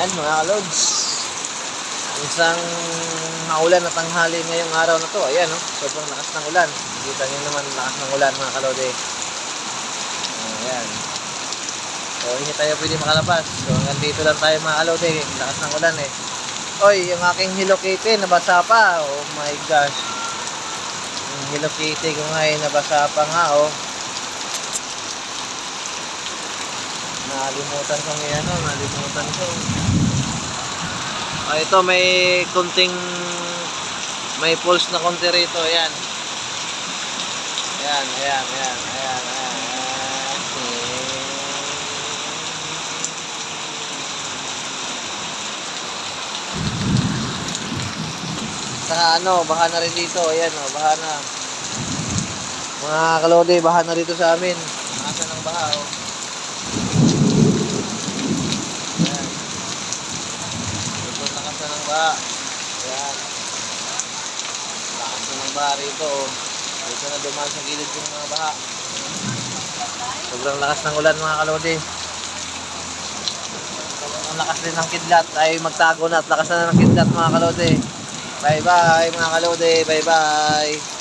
Ayan mga kalods. Isang maulan na tanghali ngayong araw na to. Ayan oh, sobrang lakas ng ulan. Kita niyo naman lakas ng ulan mga kalode. Ayan. So hindi tayo pwede makalabas. So hanggang dito lang tayo mga kalode. Lakas ng ulan eh. Oy, yung aking Hello Kitty nabasa pa. Oh my gosh. Yung Hello Kitty ko nga nabasa pa nga oh. Nalimutan ko ngayon, nalimutan ko. Ito may kunting may pulse na konti rito, ayan. Ayan. Saka baha na rin dito, ayan oh, baha na. Mga kalode, baha na rito sa amin. Asa ng baha oh. Ng baha. Ayan. Lakas na ng baha rito. Dito na dumaan sa gilid yung mga baha. Sobrang lakas ng ulan mga kalode. Ang lakas din ng kidlat ay magtago na at lakas na ng kidlat mga kalode. Bye bye mga kalode. Bye bye.